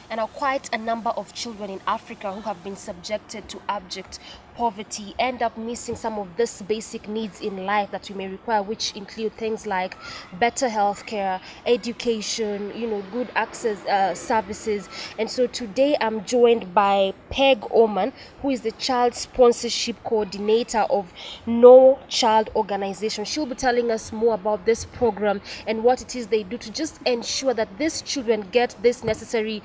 And quite a number of children in Africa who have been subjected to abject poverty end up missing some of these basic needs in life that we may require, which include things like better health care, education, good access services. And so today I'm joined by Peg Oman, who is the child sponsorship coordinator of No Child Organization. She'll be telling us more about this program and what it is they do to just ensure that these children get this necessary,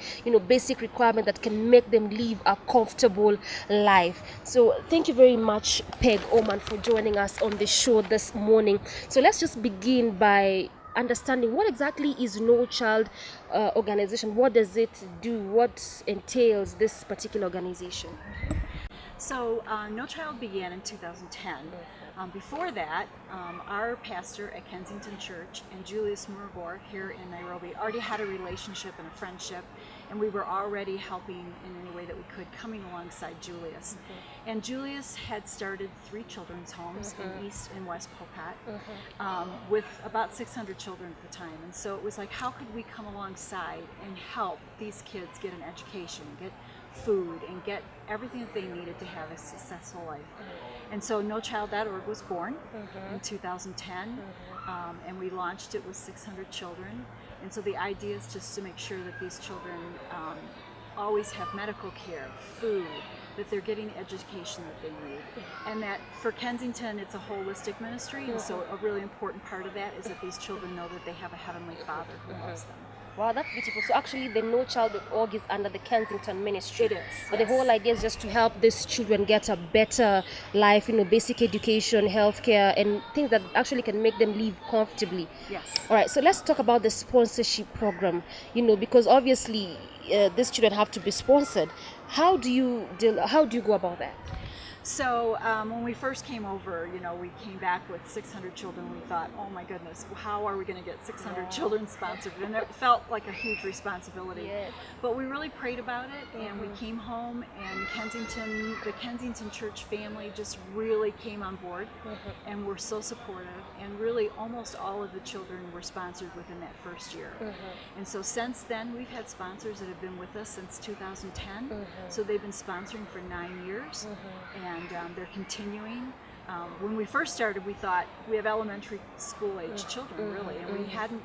basic requirement that can make them live a comfortable life. So thank you very much, Peg Oman, for joining us on the show this morning. So let's just begin by understanding what exactly is No Child Organization. What does it do? What entails this particular organization? So No Child began in 2010. Before that, our pastor at Kensington Church and Julius Murgor here in Nairobi already had a relationship and a friendship, and we were already helping in any way that we could, coming alongside Julius. And Julius had started 3 children's homes in East and West Popat with about 600 children at the time. And so it was like, how could we come alongside and help these kids get an education, get food, and get everything that they needed to have a successful life. And so NoChild.org was born in 2010, and we launched it with 600 children. And so the idea is just to make sure that these children always have medical care, food, that they're getting the education that they need. And that for Kensington, it's a holistic ministry, and so a really important part of that is that these children know that they have a Heavenly Father who loves them. Wow, that's beautiful. So actually the No Child.org is under the Kensington Ministry. It is. But the whole idea is just to help these children get a better life, basic education, healthcare, and things that actually can make them live comfortably. Yes. All right, so let's talk about the sponsorship program, because obviously these children have to be sponsored. How do you go about that? So when we first came over, we came back with 600 children. We thought, oh my goodness, how are we going to get 600 children sponsored? And it felt like a huge responsibility. Yes. But we really prayed about it, and we came home, and the Kensington Church family just really came on board, and were so supportive. And really, almost all of the children were sponsored within that first year. And so since then, we've had sponsors that have been with us since 2010. So they've been sponsoring for 9 years. And they're continuing. When we first started, we thought we have elementary school age children, really, and we hadn't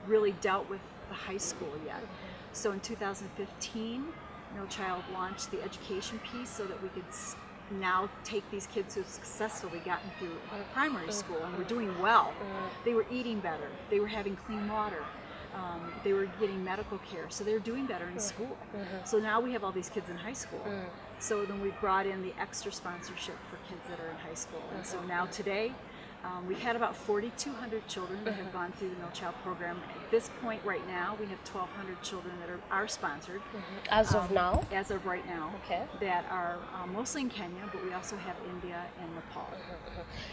really dealt with the high school yet. So in 2015, No Child launched the education piece so that we could now take these kids who've successfully gotten through primary school and were doing well. They were eating better. They were having clean water. They were getting medical care, so they were doing better in school. So now we have all these kids in high school. So then we brought in the extra sponsorship for kids that are in high school. And so now today, we've had about 4,200 children that have gone through the No Child program. At this point right now, we have 1,200 children that are sponsored. As of now? As of right now. Okay. That are mostly in Kenya, but we also have India and Nepal.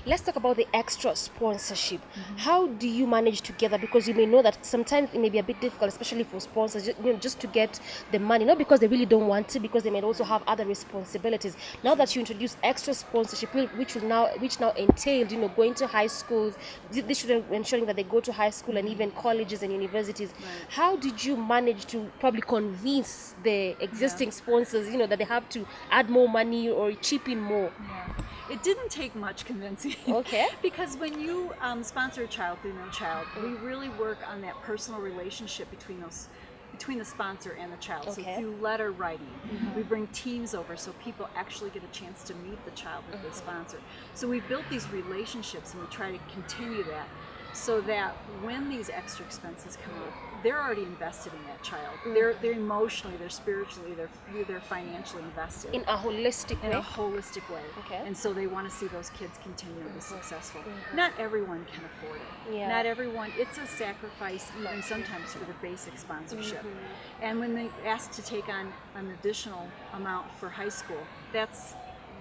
Let's talk about the extra sponsorship. How do you manage together? Because you may know that sometimes it may be a bit difficult, especially for sponsors, just to get the money, not because they really don't want to, because they may also have other responsibilities. Now that you introduce extra sponsorship, which now entail, going to high schools, these children ensuring that they go to high school and even colleges and universities. Right. How did you manage to probably convince the existing sponsors, that they have to add more money or chip in more? Yeah. It didn't take much convincing. Okay. Because when you sponsor a child through No Child, we really work on that personal relationship between the sponsor and the child. Okay. So through letter writing, we bring teams over so people actually get a chance to meet the child that they sponsor. So we built these relationships, and we try to continue that so that when these extra expenses come up, they're already invested in that child. They're emotionally, they're spiritually, they're financially invested. In a holistic way? In a holistic way. Okay. And so they want to see those kids continue to be successful. Not everyone can afford it. Yeah. Not everyone, it's a sacrifice even sometimes for the basic sponsorship. And when they ask to take on an additional amount for high school, that's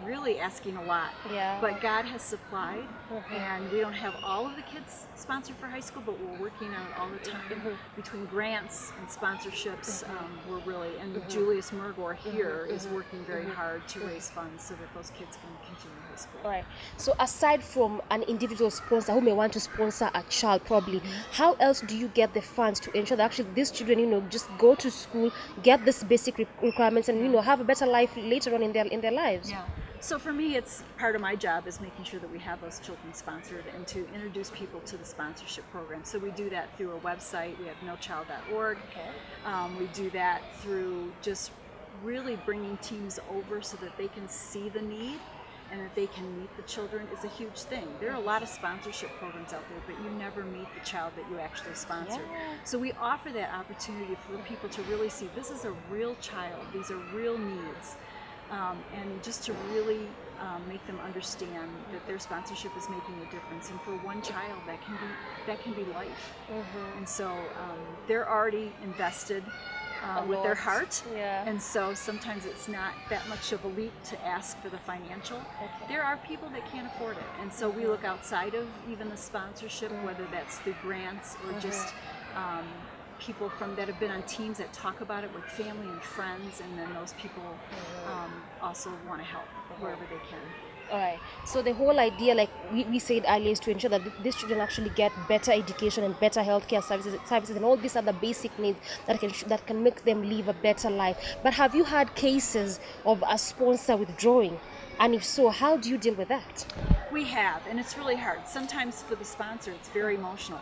really asking a lot. Yeah. But God has supplied, and we don't have all of the kids sponsored for high school, but we're working on it all the time. Between grants and sponsorships, we're really, and Julius Mergor here is working very hard to raise funds so that those kids can continue high school. All right. So aside from an individual sponsor who may want to sponsor a child, probably, how else do you get the funds to ensure that actually these children, just go to school, get this basic requirements, and have a better life later on in their lives? Yeah. So for me, it's part of my job is making sure that we have those children sponsored and to introduce people to the sponsorship program. So we do that through a website. We have nochild.org. We do that through just really bringing teams over so that they can see the need and that they can meet the children is a huge thing. There are a lot of sponsorship programs out there, but you never meet the child that you actually sponsor. So we offer that opportunity for people to really see this is a real child, these are real needs. And just to really make them understand that their sponsorship is making a difference, and for one child that can be life. And so they're already invested with their heart, and so sometimes it's not that much of a leap to ask for the financial. There are people that can't afford it, and so we look outside of even the sponsorship, whether that's through grants or just people that have been on teams that talk about it with family and friends, and then those people also want to help wherever they can. All right. So the whole idea, like we said earlier, is to ensure that these children actually get better education and better healthcare services, and all these other basic needs that can make them live a better life. But have you had cases of a sponsor withdrawing? And if so, how do you deal with that? We have, and it's really hard. Sometimes for the sponsor, it's very emotional.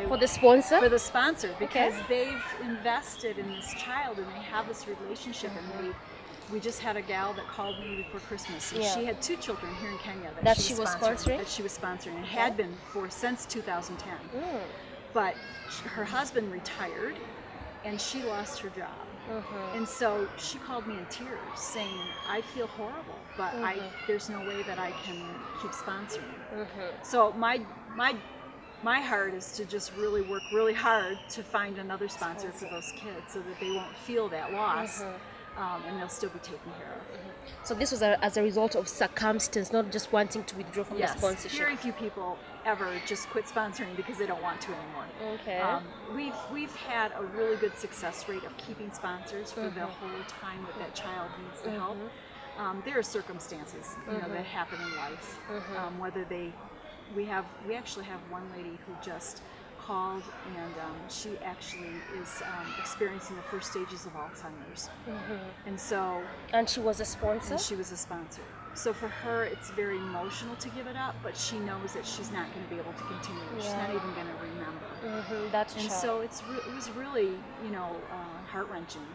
For the sponsor? For the sponsor, because they've invested in this child and they have this relationship, and we just had a gal that called me before Christmas, and she had 2 children here in Kenya that she was sponsoring. That she was sponsoring, and had been since 2010. But her husband retired, and she lost her job. And so she called me in tears saying, I feel horrible, but there's no way that I can keep sponsoring. So my heart is to just really work really hard to find another sponsor for those kids so that they won't feel that loss. And they'll still be taken care of. So this was as a result of circumstance, not just wanting to withdraw from the sponsorship. Very few people ever just quit sponsoring because they don't want to anymore. We've had a really good success rate of keeping sponsors for the whole time that child needs the help. There are circumstances that happen in life, whether we actually have one lady who just called, and she actually is experiencing the first stages of Alzheimer's. And she was a sponsor? And she was a sponsor. So for her, it's very emotional to give it up, but she knows that she's not going to be able to continue. She's not even going to remember. So it was really, heart-wrenching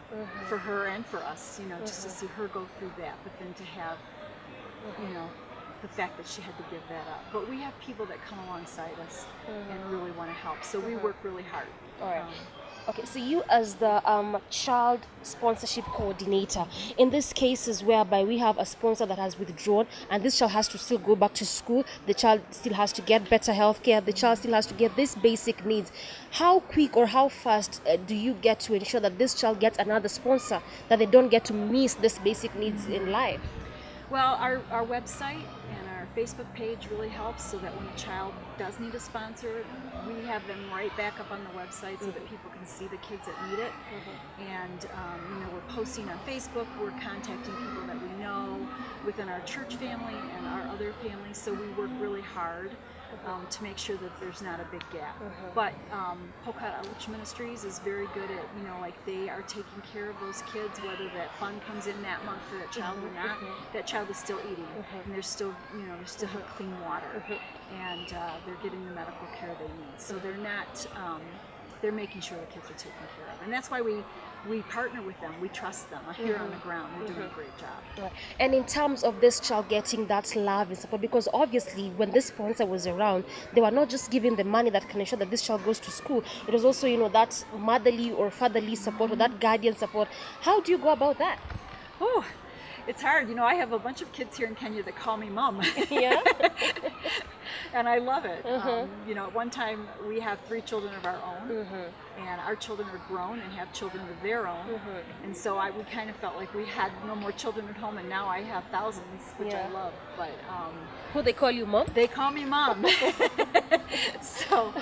for her and for us, just to see her go through that, but then to have, the fact that she had to give that up. But we have people that come alongside us and really want to help. So we work really hard. All right. Okay, so you as the child sponsorship coordinator, in these cases whereby we have a sponsor that has withdrawn and this child has to still go back to school, the child still has to get better health care, the child still has to get these basic needs, how quick or how fast do you get to ensure that this child gets another sponsor, that they don't get to miss these basic needs in life? Well, our website and our Facebook page really helps, so that when a child does need a sponsor, we have them right back up on the website so that people can see the kids that need it. And we're posting on Facebook, we're contacting people that we know within our church family and our other families, so we work really hard to make sure that there's not a big gap. But Pokat Outreach Ministries is very good at, they are taking care of those kids, whether that fund comes in that month for that child or not. That child is still eating, and they still have clean water, and they're getting the medical care they need. So they're not, they're making sure the kids are taken care of, and that's why we partner with them. We trust them here on the ground. They're doing a great job. Right. And in terms of this child getting that love and support, because obviously when this sponsor was around, they were not just giving the money that can ensure that this child goes to school. It was also, that motherly or fatherly support or that guardian support. How do you go about that? it's hard. You know, I have a bunch of kids here in Kenya that call me mom. Yeah. And I love it. You know, at one time we have 3 children of our own, and our children are grown and have children of their own. And so we kind of felt like we had no more children at home, and now I have thousands, which I Yeah. love. But Who they call you mom? they call me mom. So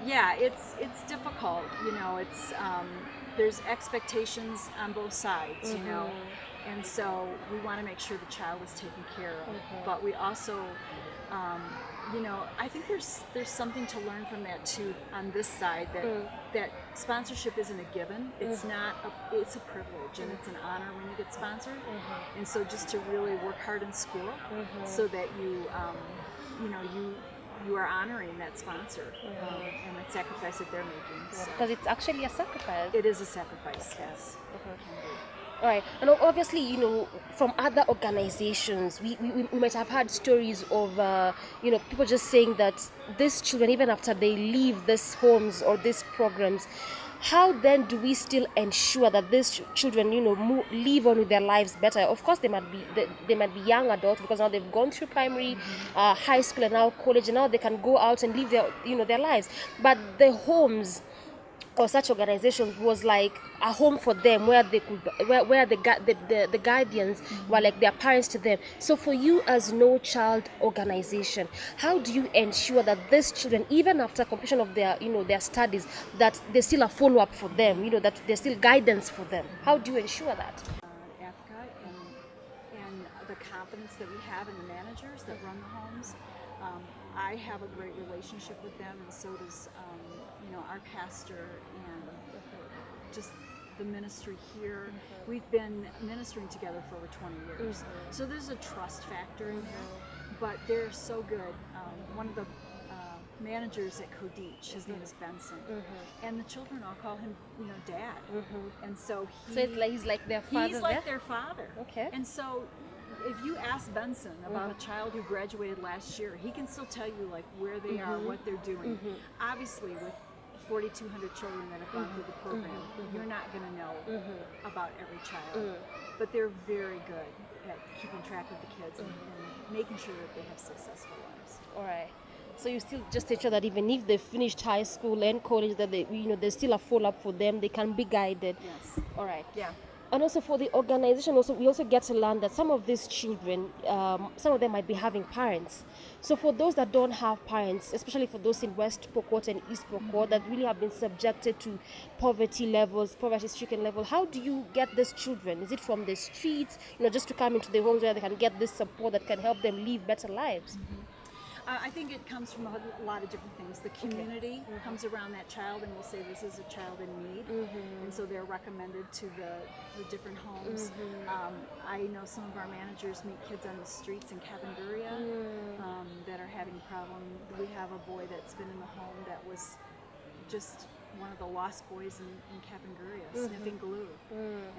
yeah, it's difficult. You know, it's there's expectations on both sides. You know. And so we want to make sure the child is taken care of, but we also, you know, I think there's something to learn from that too on this side, that that sponsorship isn't a given. It's not. It's a privilege, and it's an honor when you get sponsored. And so just to really work hard in school, so that you, you know, you are honoring that sponsor and the sacrifice that they're making. So Because it's actually a sacrifice. it is a sacrifice. Yes. All right, and obviously, you know, from other organizations, we might have had stories of, you know, people just saying that these children, even after they leave these homes or these programs, how then do we still ensure that these children, you know, live on with their lives better? Of course, they might be young adults because now they've gone through primary, high school, and now college, and now they can go out and live their lives. But the homes or such organizations was like a home for them, where they could, where the guardians were like their parents to them. So for you as No Child organization, how do you ensure that these children, even after completion of their, you know, their studies, that there's still a follow-up for them, you know, that there's still guidance for them? How do you ensure that? Africa and the confidence that we have in the managers that run the homes. I have a great relationship with them, and so does you know, our pastor and just the ministry here. We've been ministering together for over 20 years, so there's a trust factor in here. But they're so good. One of the managers at Kodich, his name is Benson, and the children all call him, you know, Dad. And so He's like their father. he's like their father. Okay. And so if you ask Benson about a child who graduated last year, he can still tell you like where they are, what they're doing. Obviously, with 4,200 children that have gone through the program, you're not going to know about every child. But they're very good at keeping track of the kids and making sure that they have successful lives. All right. So you still just ensure that even if they finished high school and college, that they, you know, there's still a follow-up for them. They can be guided. Yes. All right. Yeah. And also for the organization, we also get to learn that some of these children, some of them might be having parents. So for those that don't have parents, especially for those in West Pokot and East Pokot that really have been subjected to poverty-stricken level, how do you get these children? Is it from the streets, you know, just to come into the homes where they can get this support that can help them live better lives? I think it comes from a lot of different things. The community comes around that child and will say this is a child in need, and so they're recommended to the different homes. I know some of our managers meet kids on the streets in Kapenguria that are having problems. We have a boy that's been in the home that was just one of the lost boys in Kapenguria, sniffing glue,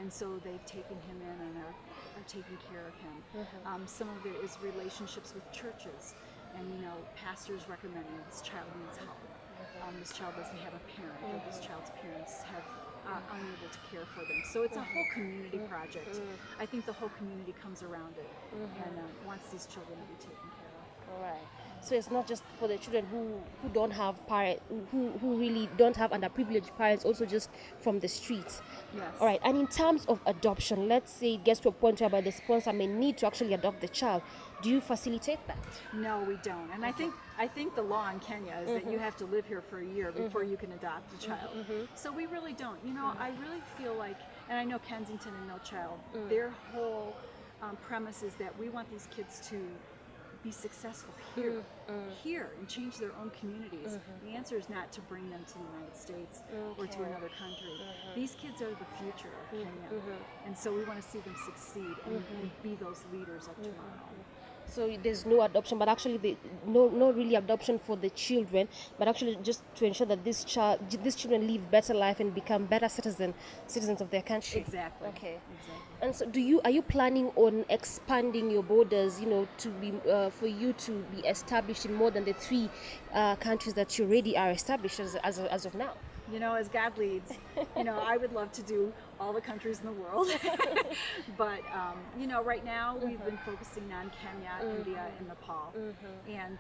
and so they've taken him in and are taking care of him. Some of it is relationships with churches. And, you know, pastors recommending this child needs help. This child doesn't have a parent, or this child's parents are unable to care for them. So it's a whole community project. I think the whole community comes around it and wants these children to be taken care of. All right. So it's not just for the children who don't have parents, who really don't have underprivileged parents, also just from the streets. Yes. All right. And in terms of adoption, let's say it gets to a point whereby the sponsor may need to actually adopt the child. Do you facilitate that? No, we don't. And I think the law in Kenya is that you have to live here for a year before you can adopt a child. So we really don't. You know, I really feel like, and I know Kensington and No Child, their whole premise is that we want these kids to be successful here and change their own communities. The answer is not to bring them to the United States or to another country. These kids are the future of Kenya, and so we want to see them succeed and be those leaders of tomorrow. So there's no adoption, but actually no really adoption for the children, but actually just to ensure that these children live better life and become better citizens of their country. Exactly. Okay. Exactly. And so are you planning on expanding your borders, you know, to be for you to be established in more than the 3 countries that you already are established as of now? You know, as God leads, you know, I would love to do all the countries in the world. But you know, right now we've been focusing on Kenya, India, and Nepal. And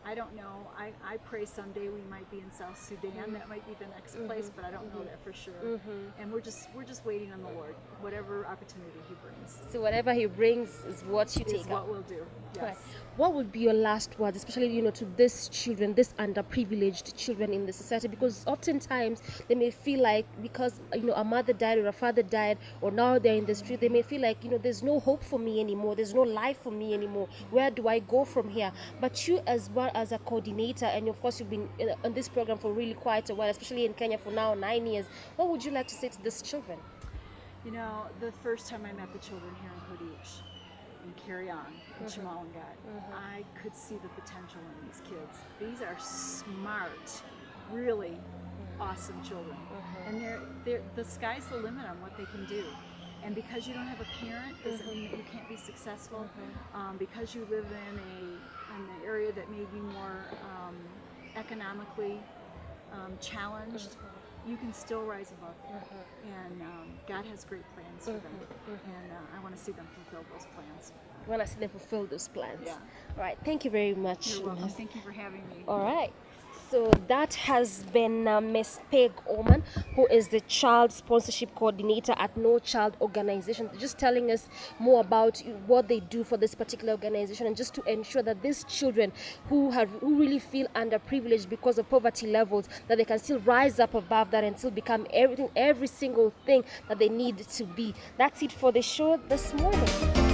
I don't know. I pray someday we might be in South Sudan. That might be the next place, but I don't know that for sure. And we're just waiting on the Lord, whatever opportunity He brings. So whatever He brings is what you Is take what up. we'll do. Yes. Right. What would be your last words, especially to these children, these underprivileged children in the society? Because oftentimes they may feel like because a mother died or a father died, or now they're in the street, they may feel like there's no hope for me anymore. There's no life for me anymore. Where do I go from here? But you, as well as a coordinator, and of course you've been on this program for really quite a while, especially in Kenya for now 9 years. What would you like to say to these children? You know, the first time I met the children here in Hodij, and Carry On, and Chimalangat, I could see the potential in these kids. These are smart, really awesome children, and they're the sky's the limit on what they can do. And because you don't have a parent doesn't mean that you can't be successful. Because you live in an area that may be more economically challenged, you can still rise above that. And God has great plans for them, and I want to see them fulfill those plans. You want to see them fulfill those plans. Yeah. All right. Thank you very much. You're welcome. Thank you for having me. All right. So that has been Ms. Peg Oman, who is the Child Sponsorship Coordinator at No Child Organization, just telling us more about what they do for this particular organization, and just to ensure that these children who really feel underprivileged because of poverty levels, that they can still rise up above that and still become every single thing that they need to be. That's it for the show this morning.